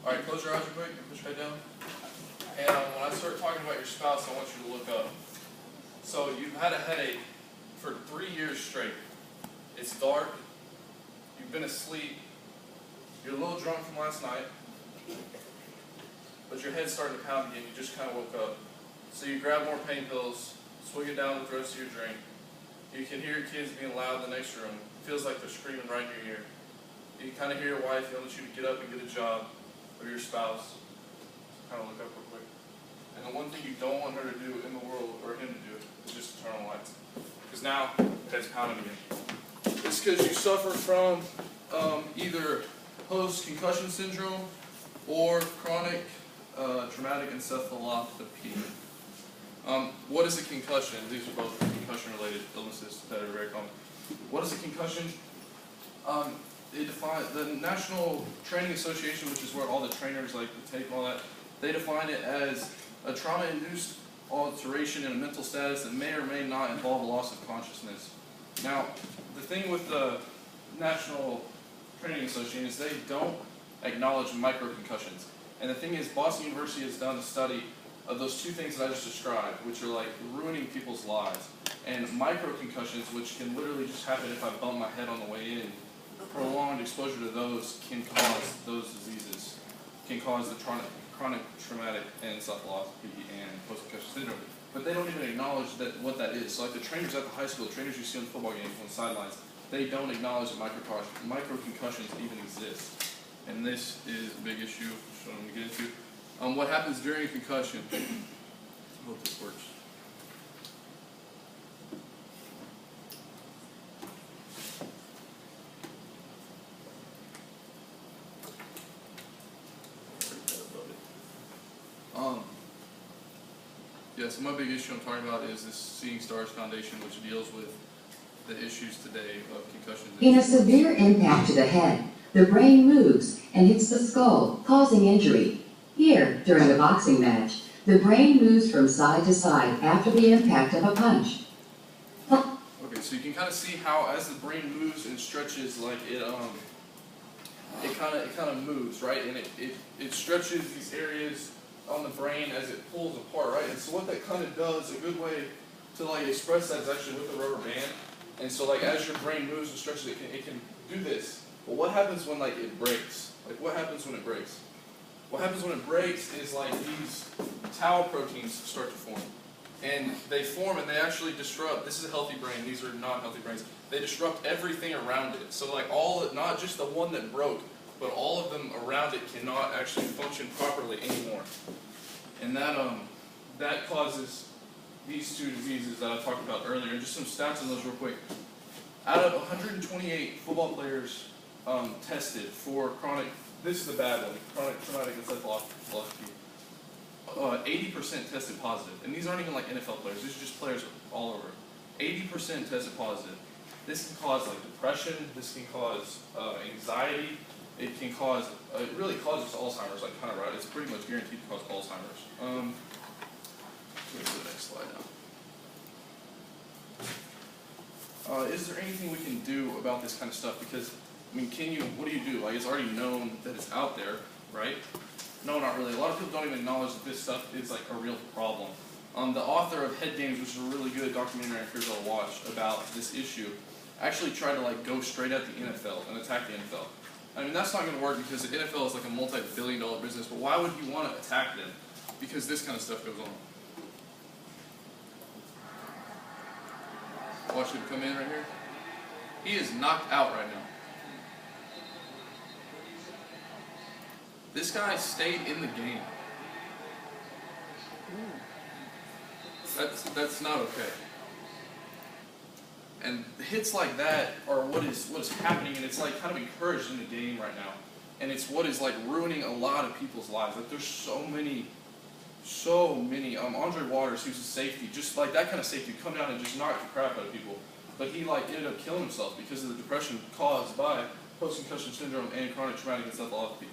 Alright, close your eyes real quick and push your head down. And when I start talking about your spouse, I want you to look up. So you've had a headache for 3 years straight. It's dark. You've been asleep. You're a little drunk from last night. But your head's starting to pound again. You just kind of woke up. So you grab more pain pills, swig it down with the rest of your drink. You can hear your kids being loud in the next room. It feels like they're screaming right in your ear. You kind of hear your wife yelling at you to get up and get a job, or your spouse. Kind of look up real quick. And the one thing you don't want her to do in the world, or him to do, is just turn on the lights. Because now, it's pounding again. It's because you suffer from either post-concussion syndrome or chronic traumatic encephalopathy. What is a concussion? These are both concussion-related illnesses that are very common. What is a concussion? The National Training Association, which is where all the trainers like to take and all that, they define it as a trauma-induced alteration in a mental status that may or may not involve a loss of consciousness. Now, the thing with the National Training Association is they don't acknowledge microconcussions. And the thing is, Boston University has done a study of those two things that I just described, which are like ruining people's lives. And microconcussions, which can literally just happen if I bump my head on the way in, prolonged exposure to those can cause those diseases, can cause the chronic traumatic encephalopathy and post-concussion syndrome. But they don't even acknowledge that what that is. So like the trainers at the high school, the trainers you see on the football games on the sidelines, they don't acknowledge that microconcussions even exist. And this is a big issue, which I'm going to get into. What happens during a concussion? I hope this works. Yeah, so my big issue I'm talking about is this Seeing Stars Foundation, which deals with the issues today of concussions. In a severe impact to the head, the brain moves and hits the skull, causing injury. Here, during a boxing match, the brain moves from side to side after the impact of a punch. Okay, so you can kind of see how as the brain moves and stretches, like it kind of moves, right? And it stretches these areas on the brain as it pulls apart, right? And so what that kind of does, a good way to like express that is actually with a rubber band. And so like as your brain moves and stretches, it can do this. But what happens when like it breaks? Like what happens when it breaks? What happens when it breaks is like these tau proteins start to form. And they form and they actually disrupt. This is a healthy brain, these are not healthy brains. They disrupt everything around it. So like not just the one that broke, but all of them around it cannot actually function properly anymore. And that causes these two diseases that I talked about earlier. And just some stats on those real quick. Out of 128 football players tested for chronic, this is the bad one, chronic traumatic encephalopathy, 80% tested positive. And these aren't even like NFL players, these are just players all over. 80% tested positive. This can cause like depression, this can cause anxiety, it can cause, it really causes Alzheimer's, like kind of right, it's pretty much guaranteed to cause Alzheimer's. Go to the next slide now. Is there anything we can do about this kind of stuff? Because, I mean, what do you do? Like, it's already known that it's out there, right? No, not really. A lot of people don't even acknowledge that this stuff is like a real problem. The author of Head Games, which is a really good documentary I encourage you all to watch about this issue, actually tried to like go straight at the NFL and attack the NFL. I mean, that's not going to work because the NFL is like a multi-billion-dollar business, but why would you want to attack them? Because this kind of stuff goes on. Watch him come in right here. He is knocked out right now. This guy stayed in the game. That's not okay. And hits like that are what is happening, and it's like kind of encouraged in the game right now. And it's what is like ruining a lot of people's lives. Like there's so many. Andre Waters, who's a safety, just like that kind of safety, come down and just knock the crap out of people. But he like ended up killing himself because of the depression caused by post-concussion syndrome and chronic traumatic encephalopathy.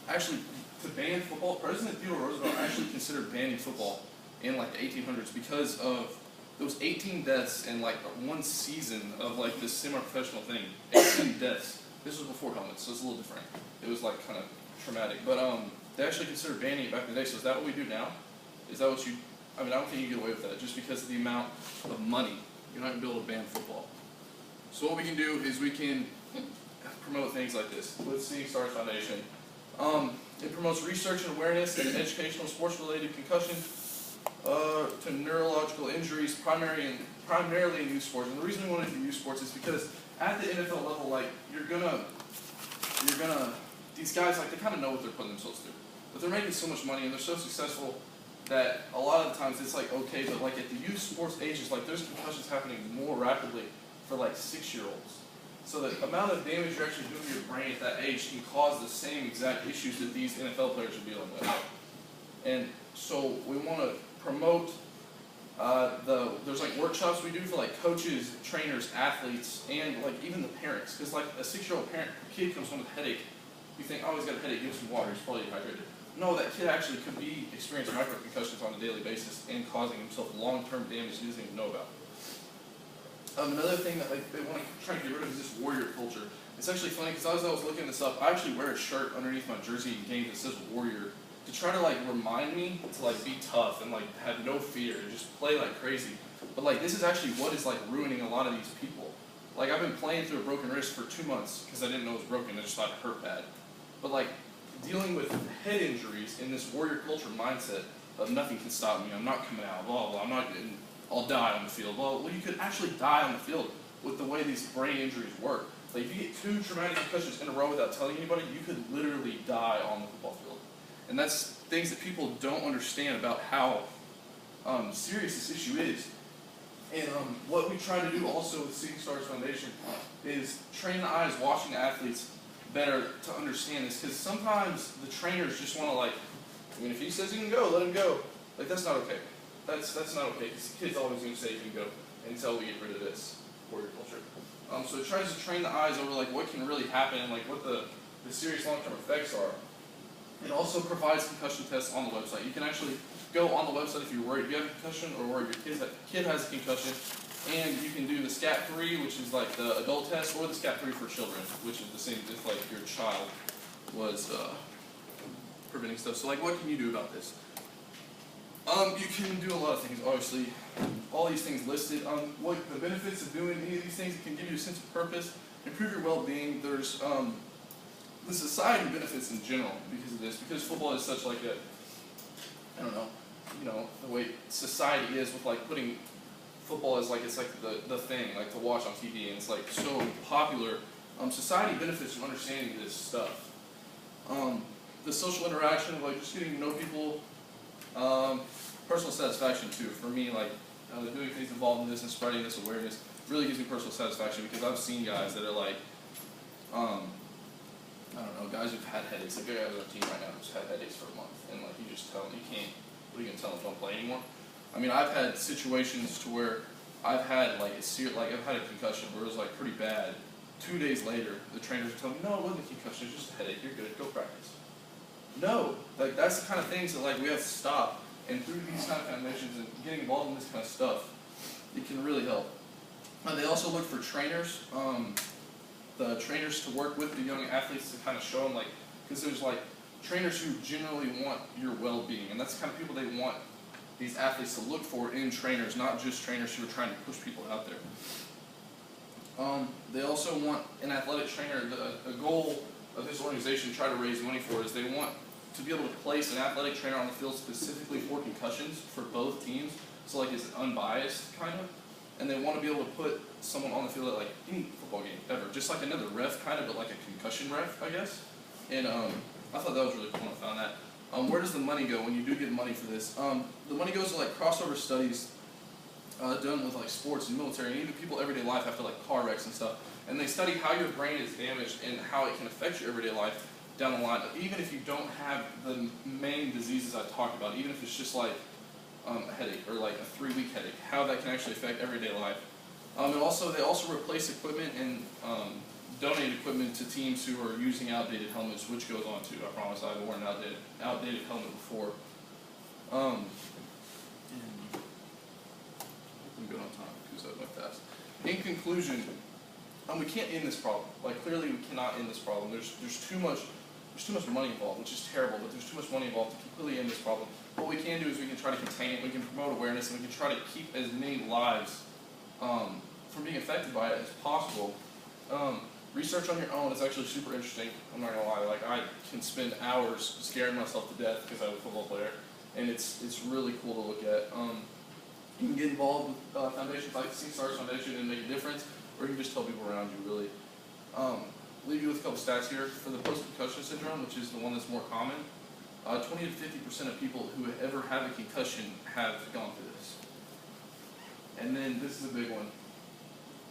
Actually, to ban football, President Theodore Roosevelt actually considered banning football in like the 1800s because of those 18 deaths in like one season of like this semi-professional thing. 18 deaths This was before helmets, so it's a little different. It was like kind of traumatic, but they actually considered banning it back in the day. So is that what we do now? Is that what you? I mean, I don't think you get away with that just because of the amount of money. You're not gonna be able to ban football. So what we can do is we can promote things like this with Seeing Stars Foundation. It promotes research and awareness in educational sports-related concussion to neurological injuries, primarily in youth sports. And the reason we want to do youth sports is because at the NFL level, like you're gonna, these guys like they kind of know what they're putting themselves through, but they're making so much money and they're so successful that a lot of the times it's like okay, but like at the youth sports ages, like there's concussions happening more rapidly for like 6-year-olds. So the amount of damage you're actually doing to your brain at that age can cause the same exact issues that these NFL players are dealing with. And so we want to promote there's like workshops we do for like coaches, trainers, athletes, and like even the parents. Because like a 6-year-old kid comes home with a headache, you think, oh, he's got a headache, give him some water, he's probably dehydrated. No, that kid actually could be experiencing microconcussions on a daily basis and causing himself long-term damage he doesn't even know about. Another thing that like they want to try to get rid of is this warrior culture. It's actually funny because as I was looking this up, I actually wear a shirt underneath my jersey in games that says warrior to try to like remind me to like be tough and like have no fear and just play like crazy. But like this is actually what is like ruining a lot of these people. Like I've been playing through a broken wrist for 2 months because I didn't know it was broken. I just thought it hurt bad. But like dealing with head injuries in this warrior culture mindset of nothing can stop me. I'm not coming out. Blah blah. I'm not getting. I'll die on the field. Well, you could actually die on the field with the way these brain injuries work. Like if you get 2 traumatic concussions in a row without telling anybody, you could literally die on the football field. And that's things that people don't understand about how serious this issue is. And what we try to do also with Seeing Stars Foundation is train the eyes watching athletes better to understand this. Because sometimes the trainers just want to like, I mean, if he says he can go, let him go. Like that's not okay. That's not okay, because the kid's always going to say you can go until we get rid of this warrior culture. So it tries to train the eyes over like what can really happen and like what the serious long-term effects are. It also provides concussion tests on the website. You can actually go on the website if you're worried you have a concussion or worried your kid has a concussion, and you can do the SCAT-3, which is like the adult test, or the SCAT-3 for children, which is the same if like your child was preventing stuff. So like what can you do about this? You can do a lot of things, obviously. All these things listed. What the benefits of doing any of these things, it can give you a sense of purpose, improve your well-being. There's the society benefits in general because of this, because football is such like a, I don't know, you know, the way society is with like putting football as like, it's like the thing, like to watch on TV, and it's like so popular. Society benefits from understanding this stuff. The social interaction of like just getting to know people, personal satisfaction too. For me, like doing things involved in this and spreading this awareness really gives me personal satisfaction because I've seen guys that are like, I don't know, guys who've had headaches. Like a guy on our team right now who's had headaches for a month, and like you just tell them you can't. What are you gonna tell them? Don't play anymore. I mean, I've had situations to where I've had like I've had a concussion where it was like pretty bad. 2 days later, the trainers would tell me, no, it wasn't a concussion, it was just a headache. You're good. Go practice. No, like that's the kind of things that like we have to stop. And through these kind of foundations and getting involved in this kind of stuff, it can really help. They also look for trainers, the trainers to work with the young athletes to kind of show them like, because there's like trainers who generally want your well-being, and that's the kind of people they want these athletes to look for in trainers, not just trainers who are trying to push people out there. They also want an athletic trainer. The goal of this organization to try to raise money for is they want to be able to place an athletic trainer on the field specifically for concussions for both teams, so like it's unbiased kind of, and they want to be able to put someone on the field at like any football game ever, just like another ref kind of, but like a concussion ref, I guess. And I thought that was really cool when I found that. Where does the money go when you do get money for this? The money goes to like crossover studies done with like sports and military, and even people everyday life after like car wrecks and stuff, and they study how your brain is damaged and how it can affect your everyday life down the line, even if you don't have the main diseases I talked about, even if it's just like a headache or like a 3-week headache, how that can actually affect everyday life. And also, they also replace equipment and donate equipment to teams who are using outdated helmets, which goes on to, I promise I've worn an outdated helmet before. And I'm good on time because that went fast. In conclusion, we can't end this problem. Like clearly we cannot end this problem. There's too much money involved, which is terrible, but there's too much money involved to completely end this problem. What we can do is we can try to contain it, we can promote awareness, and we can try to keep as many lives from being affected by it as possible. Research on your own is actually super interesting. I'm not gonna lie. Like I can spend hours scaring myself to death because I'm a football player, and it's really cool to look at. You can get involved with foundations like the St. Stars Foundation and make a difference, or you can just tell people around you. Really, leave you with a couple stats here for the post-concussion syndrome, which is the one that's more common. 20 to 50% of people who ever have a concussion have gone through this. And then this is a big one.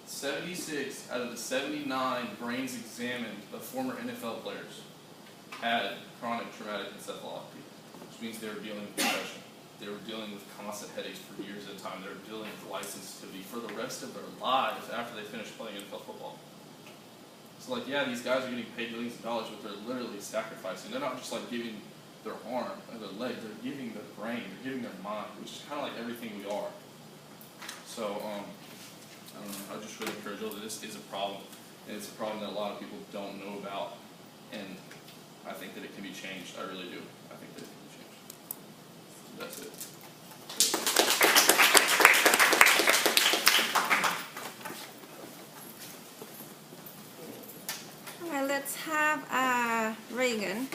76 out of the 79 brains examined of former NFL players had chronic traumatic encephalopathy, which means they were dealing with depression. They were dealing with constant headaches for years at a time. They were dealing with life sensitivity for the rest of their lives after they finished playing NFL football. So like, yeah, these guys are getting paid millions of dollars, but they're literally sacrificing. They're not just like giving their arm or their leg, they're giving their brain, they're giving their mind, which is kind of like everything we are. So, I don't know, I just really encourage you that this is a problem, and it's a problem that a lot of people don't know about, and I think that it can be changed. I really do. I think that it can be changed. So that's it. All right, let's have Reagan